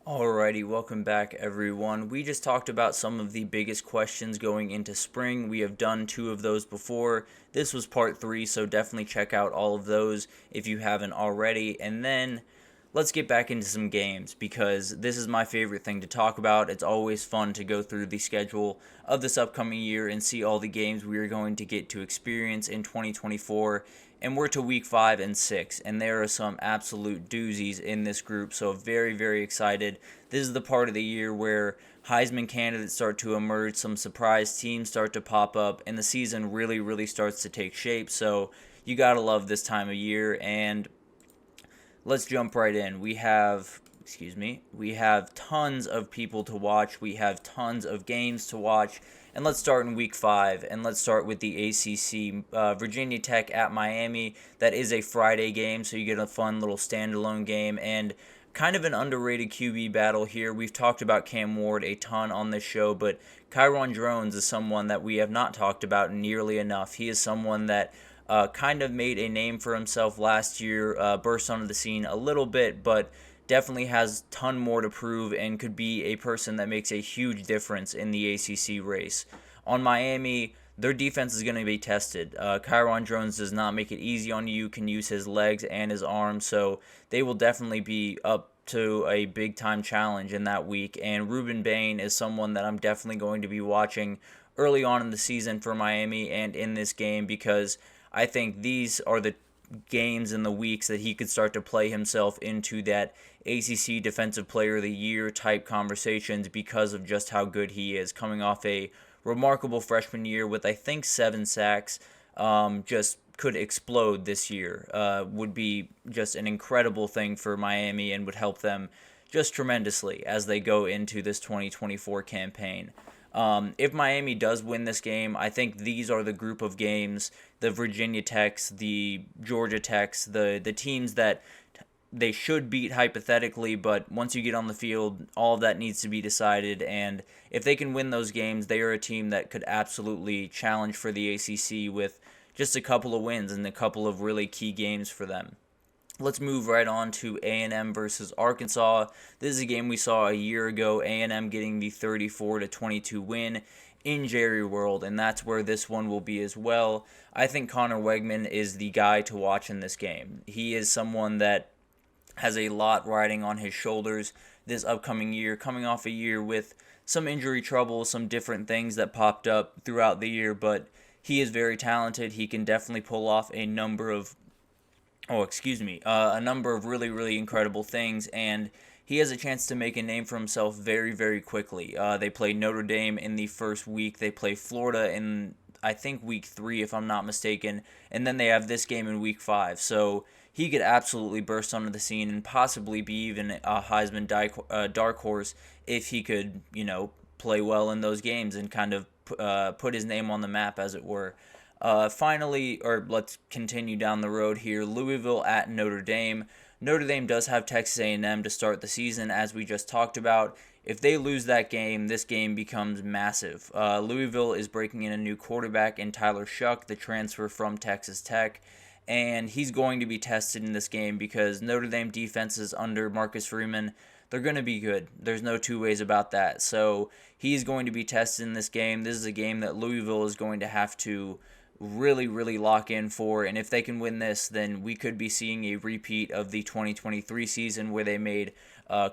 Alrighty, welcome back everyone. We just talked about some of the biggest questions going into spring. We have done two of those before. This was part three, so definitely check out all of those if you haven't already. And then let's get back into some games because this is my favorite thing to talk about. It's always fun to go through the schedule of this upcoming year and see all the games we are going to get to experience in 2024. And we're to week 5 and 6, and there are some absolute doozies in this group, so very, very excited. This is the part of the year where Heisman candidates start to emerge, some surprise teams start to pop up, and the season really, really starts to take shape, so you gotta love this time of year, and let's jump right in. We have tons of people to watch, we have tons of games to watch, and let's start in week 5, and let's start with the ACC. Virginia Tech at Miami. That is a Friday game, so you get a fun little standalone game, and kind of an underrated QB battle here. We've talked about Cam Ward a ton on this show, but Kyron Drones is someone that we have not talked about nearly enough. He is someone that kind of made a name for himself last year, burst onto the scene a little bit, but definitely has ton more to prove and could be a person that makes a huge difference in the ACC race. On Miami, their defense is going to be tested. Kyron Drones does not make it easy on you, can use his legs and his arms, so they will definitely be up to a big-time challenge in that week. And Ruben Bain is someone that I'm definitely going to be watching early on in the season for Miami and in this game because I think these are the games and the weeks that he could start to play himself into that ACC Defensive Player of the Year type conversations because of just how good he is. Coming off a remarkable freshman year with, I think, 7 sacks, just could explode this year. Would be just an incredible thing for Miami and would help them just tremendously as they go into this 2024 campaign. If Miami does win this game, I think these are the group of games, the Virginia Techs, the Georgia Techs, the teams that they should beat hypothetically, but once you get on the field, all of that needs to be decided, and if they can win those games, they are a team that could absolutely challenge for the ACC with just a couple of wins and a couple of really key games for them. Let's move right on to A&M versus Arkansas. This is a game we saw a year ago, A&M getting the 34-22 win in Jerry World, and that's where this one will be as well. I think Connor Wegman is the guy to watch in this game. He is someone that has a lot riding on his shoulders this upcoming year, coming off a year with some injury trouble, some different things that popped up throughout the year, but he is very talented. He can definitely pull off a number of really, really incredible things, and he has a chance to make a name for himself very, very quickly. They play Notre Dame in the first week. They play Florida in, I think, week 3, if I'm not mistaken, and then they have this game in week 5. So he could absolutely burst onto the scene and possibly be even a Heisman dark horse if he could, play well in those games and kind of put his name on the map, as it were. Let's continue down the road here. Louisville at Notre Dame. Notre Dame does have Texas A&M to start the season, as we just talked about. If they lose that game, this game becomes massive. Louisville is breaking in a new quarterback in Tyler Shuck, the transfer from Texas Tech, and he's going to be tested in this game because Notre Dame defenses under Marcus Freeman, they're going to be good. There's no two ways about that. So he's going to be tested in this game. This is a game that Louisville is going to have to really, really lock in for, and if they can win this, then we could be seeing a repeat of the 2023 season where they made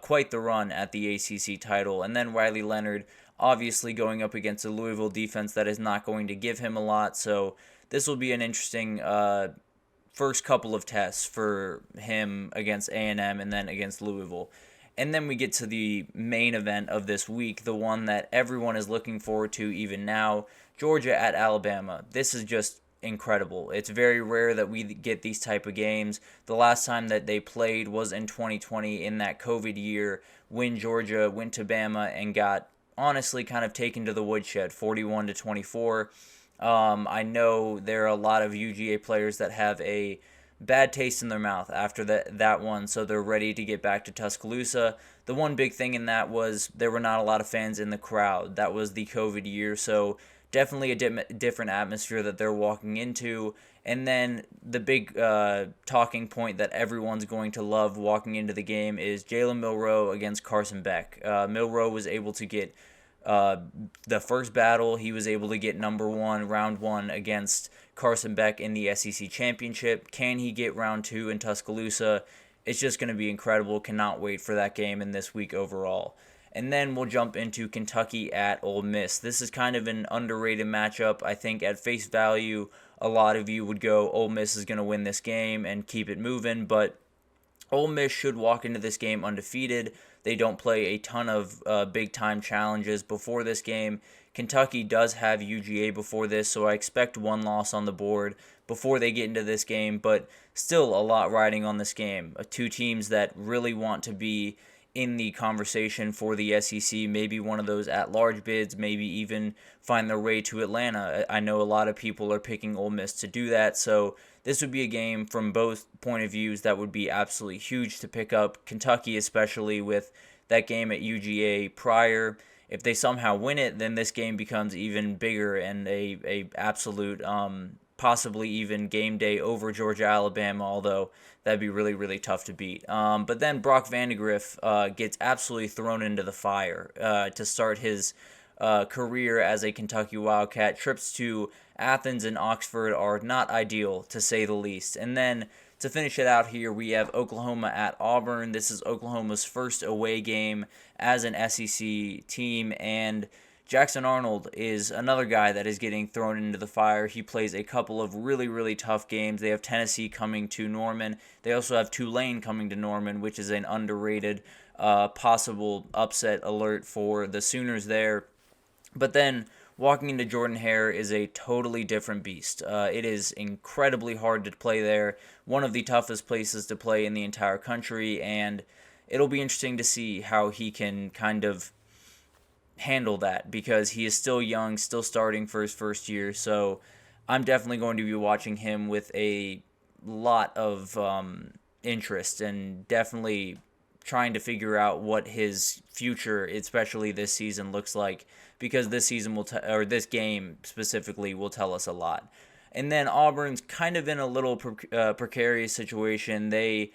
quite the run at the ACC title. And then Riley Leonard, obviously going up against a Louisville defense that is not going to give him a lot, so this will be an interesting first couple of tests for him against A&M and then against Louisville. And then we get to the main event of this week, the one that everyone is looking forward to even now, Georgia at Alabama. This is just incredible. It's very rare that we get these type of games. The last time that they played was in 2020 in that COVID year when Georgia went to Bama and got honestly kind of taken to the woodshed, 41-24. I know there are a lot of UGA players that have a bad taste in their mouth after that one, so they're ready to get back to Tuscaloosa. The one big thing in that was there were not a lot of fans in the crowd. That was the COVID year, so definitely a different atmosphere that they're walking into, And then the big talking point that everyone's going to love walking into the game is Jalen Milroe against Carson Beck. Milroe was able to get the first battle. He was able to get number one, round one against Carson Beck in the SEC Championship. Can he get round two in Tuscaloosa? It's just going to be incredible. Cannot wait for that game in this week overall. And then we'll jump into Kentucky at Ole Miss. This is kind of an underrated matchup. I think at face value, a lot of you would go, Ole Miss is going to win this game and keep it moving, but Ole Miss should walk into this game undefeated. They don't play a ton of big-time challenges before this game. Kentucky does have UGA before this, so I expect one loss on the board before they get into this game, but still a lot riding on this game. Two teams that really want to be in the conversation for the SEC, maybe one of those at-large bids, maybe even find their way to Atlanta. I know a lot of people are picking Ole Miss to do that, so this would be a game from both point of views that would be absolutely huge to pick up. Kentucky, especially with that game at UGA prior. If they somehow win it, then this game becomes even bigger and a absolute possibly even game day over Georgia, Alabama, although that'd be really, really tough to beat. But then Brock Vandagriff gets absolutely thrown into the fire to start his career as a Kentucky Wildcat. Trips to Athens and Oxford are not ideal, to say the least. And then to finish it out here, we have Oklahoma at Auburn. This is Oklahoma's first away game as an SEC team, and Jackson Arnold is another guy that is getting thrown into the fire. He plays a couple of really, really tough games. They have Tennessee coming to Norman. They also have Tulane coming to Norman, which is an underrated possible upset alert for the Sooners there. But then walking into Jordan-Hare is a totally different beast. It is incredibly hard to play there, one of the toughest places to play in the entire country, and it'll be interesting to see how he can kind of handle that because he is still young, still starting for his first year. So I'm definitely going to be watching him with a lot of interest and definitely trying to figure out what his future, especially this season, looks like, because this season or this game specifically will tell us a lot. And then Auburn's kind of in a little precarious situation. They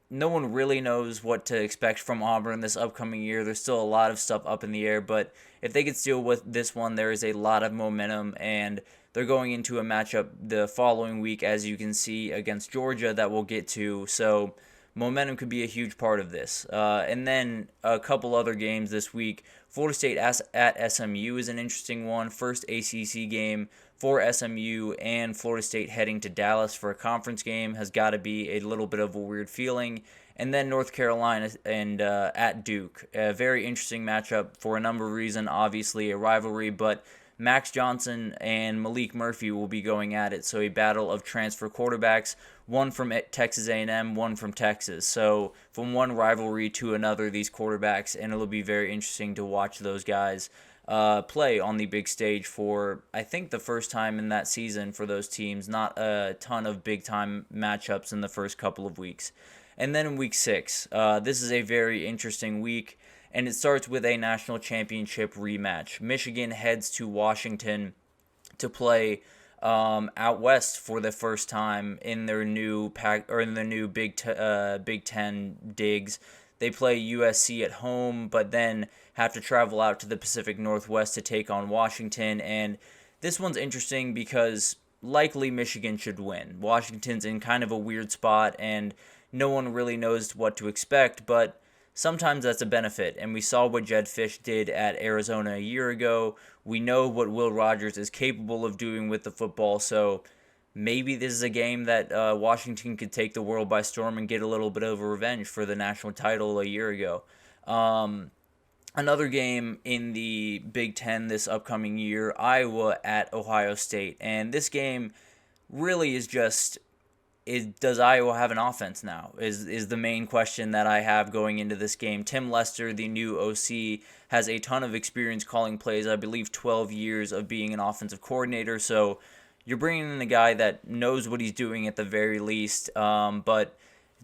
no one really knows what to expect from Auburn this upcoming year. There's still a lot of stuff up in the air, but if they could steal with this one, there is a lot of momentum, and they're going into a matchup the following week, as you can see, against Georgia that we'll get to. So momentum could be a huge part of this. And then a couple other games this week. Florida State at SMU is an interesting one. First ACC game for SMU, and Florida State heading to Dallas for a conference game has got to be a little bit of a weird feeling. And then North Carolina and at Duke. A very interesting matchup for a number of reasons. Obviously a rivalry, but Max Johnson and Malik Murphy will be going at it. So a battle of transfer quarterbacks, one from Texas A&M, one from Texas. So from one rivalry to another, these quarterbacks, and it'll be very interesting to watch those guys play on the big stage for, I think, the first time in that season for those teams. Not a ton of big-time matchups in the first couple of weeks. And then in week 6, this is a very interesting week, and it starts with a national championship rematch. Michigan heads to Washington to play out west for the first time in their new Big Ten digs. They play USC at home, but then have to travel out to the Pacific Northwest to take on Washington. And this one's interesting because likely Michigan should win. Washington's in kind of a weird spot, and no one really knows what to expect, but sometimes that's a benefit. And we saw what Jedd Fisch did at Arizona a year ago. We know what Will Rogers is capable of doing with the football, so maybe this is a game that Washington could take the world by storm and get a little bit of a revenge for the national title a year ago. Another game in the Big Ten this upcoming year, Iowa at Ohio State. And this game really is just, does Iowa have an offense now? Is the main question that I have going into this game. Tim Lester, the new OC, has a ton of experience calling plays. I believe 12 years of being an offensive coordinator. So you're bringing in a guy that knows what he's doing at the very least. But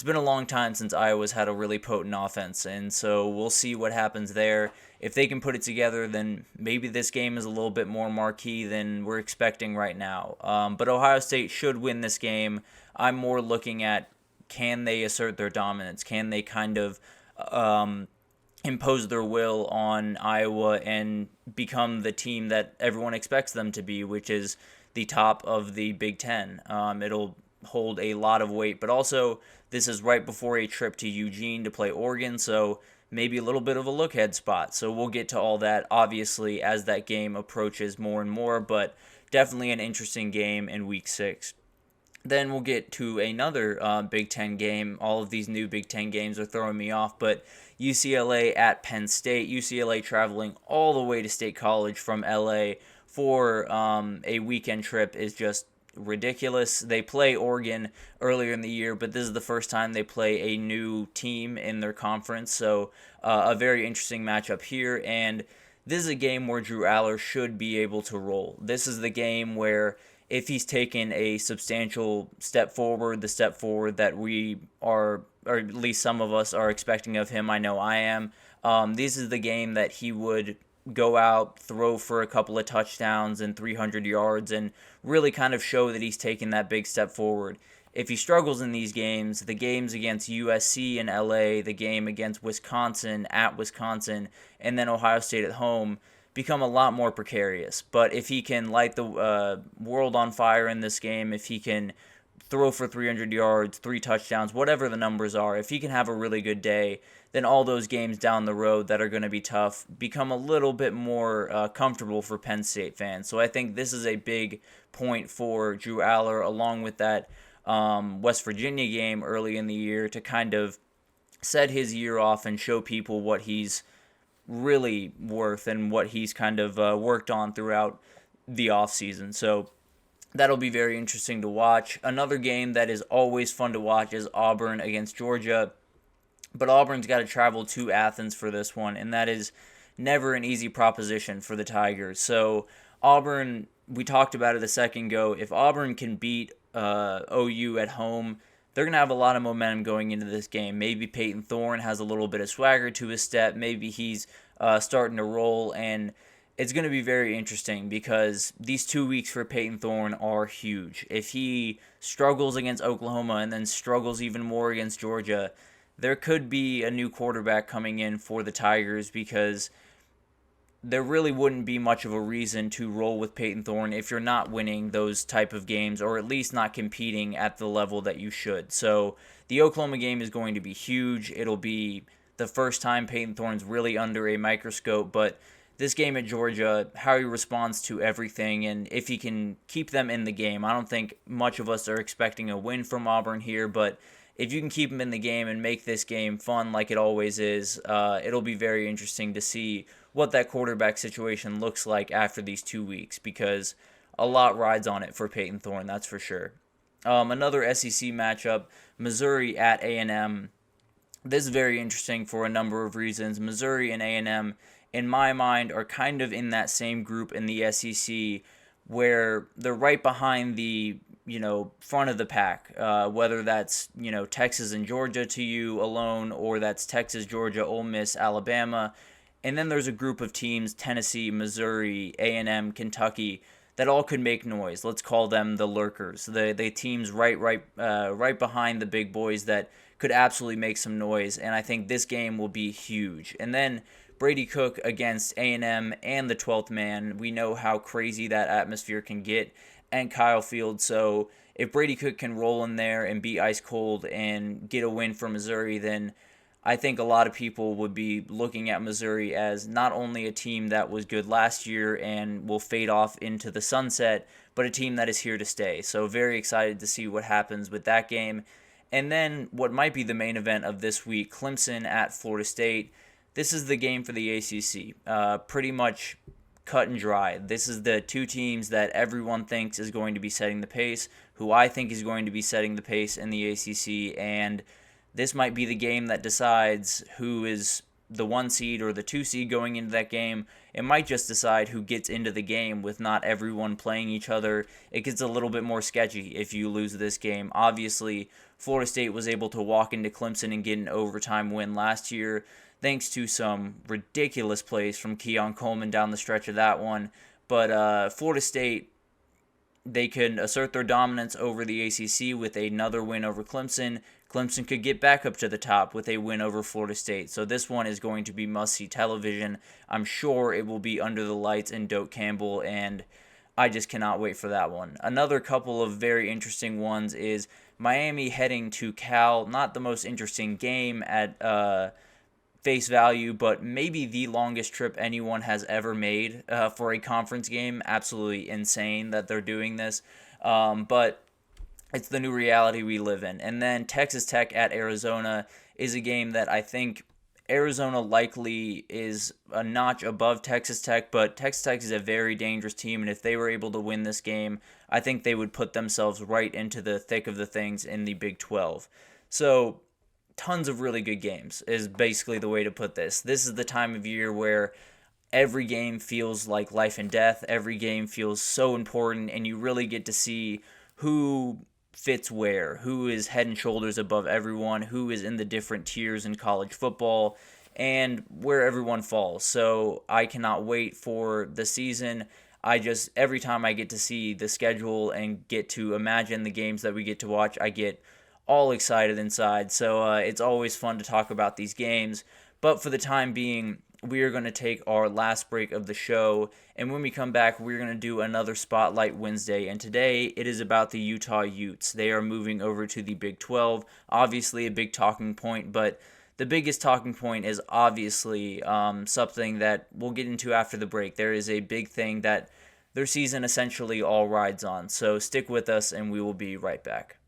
it's been a long time since Iowa's had a really potent offense, and so we'll see what happens there. If they can put it together, then maybe this game is a little bit more marquee than we're expecting right now. But Ohio State should win this game. I'm more looking at, can they assert their dominance? Can they kind of impose their will on Iowa and become the team that everyone expects them to be, which is the top of the Big Ten? It'll hold a lot of weight, but also this is right before a trip to Eugene to play Oregon, so maybe a little bit of a look-ahead spot. So we'll get to all that, obviously, as that game approaches more and more, but definitely an interesting game in Week 6. Then we'll get to another Big Ten game. All of these new Big Ten games are throwing me off, but UCLA at Penn State. UCLA traveling all the way to State College from LA for a weekend trip is just ridiculous. They play Oregon earlier in the year, but this is the first time they play a new team in their conference, so a very interesting matchup here, and this is a game where Drew Aller should be able to roll. This is the game where if he's taken a substantial step forward, the step forward that we are, or at least some of us are expecting of him, I know I am, this is the game that he would go out, throw for a couple of touchdowns and 300 yards and really kind of show that he's taken that big step forward. If he struggles in these games, the games against USC in LA, the game against Wisconsin at Wisconsin, and then Ohio State at home become a lot more precarious. But if he can light the world on fire in this game, if he can throw for 300 yards, 3 touchdowns, whatever the numbers are, if he can have a really good day, then all those games down the road that are going to be tough become a little bit more comfortable for Penn State fans. So I think this is a big point for Drew Aller, along with that West Virginia game early in the year, to kind of set his year off and show people what he's really worth and what he's kind of worked on throughout the offseason. So that'll be very interesting to watch. Another game that is always fun to watch is Auburn against Georgia. But Auburn's got to travel to Athens for this one, and that is never an easy proposition for the Tigers. So Auburn, we talked about it a second ago. If Auburn can beat OU at home, they're going to have a lot of momentum going into this game. Maybe Peyton Thorne has a little bit of swagger to his step. Maybe he's starting to roll, and it's going to be very interesting because these 2 weeks for Peyton Thorne are huge. If he struggles against Oklahoma and then struggles even more against Georgia, there could be a new quarterback coming in for the Tigers, because there really wouldn't be much of a reason to roll with Peyton Thorne if you're not winning those type of games, or at least not competing at the level that you should. So the Oklahoma game is going to be huge. It'll be the first time Peyton Thorne's really under a microscope, but this game at Georgia, how he responds to everything, and if he can keep them in the game. I don't think much of us are expecting a win from Auburn here, but if you can keep them in the game and make this game fun like it always is, it'll be very interesting to see what that quarterback situation looks like after these 2 weeks, because a lot rides on it for Peyton Thorne, that's for sure. Another SEC matchup, Missouri at A&M. This is very interesting for a number of reasons. Missouri and A&M, in my mind, are kind of in that same group in the SEC where they're right behind the front of the pack, whether that's, Texas and Georgia to you alone, or that's Texas, Georgia, Ole Miss, Alabama. And then there's a group of teams, Tennessee, Missouri, A&M, Kentucky, that all could make noise. Let's call them the lurkers. The teams right behind the big boys that could absolutely make some noise. And I think this game will be huge. And then Brady Cook against A&M and the 12th man. We know how crazy that atmosphere can get. And Kyle Field. So if Brady Cook can roll in there and be ice cold and get a win for Missouri, then I think a lot of people would be looking at Missouri as not only a team that was good last year and will fade off into the sunset, but a team that is here to stay. So very excited to see what happens with that game. And then what might be the main event of this week, Clemson at Florida State. This is the game for the ACC. Pretty much cut and dry. This is the two teams that everyone thinks is going to be setting the pace, who I think is going to be setting the pace in the ACC, and this might be the game that decides who is the 1 seed or the 2 seed going into that game. It might just decide who gets into the game with not everyone playing each other. It gets a little bit more sketchy if you lose this game. Obviously, Florida State was able to walk into Clemson and get an overtime win last year, thanks to some ridiculous plays from Keon Coleman down the stretch of that one. But Florida State, they could assert their dominance over the ACC with another win over Clemson. Clemson could get back up to the top with a win over Florida State. So this one is going to be must-see television. I'm sure it will be under the lights in Doak Campbell, and I just cannot wait for that one. Another couple of very interesting ones is Miami heading to Cal. Not the most interesting game at face value, but maybe the longest trip anyone has ever made for a conference game. Absolutely insane that they're doing this. But it's the new reality we live in. And then Texas Tech at Arizona is a game that I think Arizona likely is a notch above Texas Tech, but Texas Tech is a very dangerous team, and if they were able to win this game, I think they would put themselves right into the thick of the things in the Big 12. So tons of really good games is basically the way to put this. This is the time of year where every game feels like life and death. Every game feels so important, and you really get to see who fits where, who is head and shoulders above everyone, who is in the different tiers in college football, and where everyone falls. So I cannot wait for the season. Every time I get to see the schedule and get to imagine the games that we get to watch, I get all excited inside. So it's always fun to talk about these games. But for the time being, we are going to take our last break of the show, and when we come back, we're going to do another Spotlight Wednesday, and today it is about the Utah Utes. They are moving over to the Big 12, obviously a big talking point, but the biggest talking point is obviously something that we'll get into after the break. There is a big thing that their season essentially all rides on, so stick with us, and we will be right back.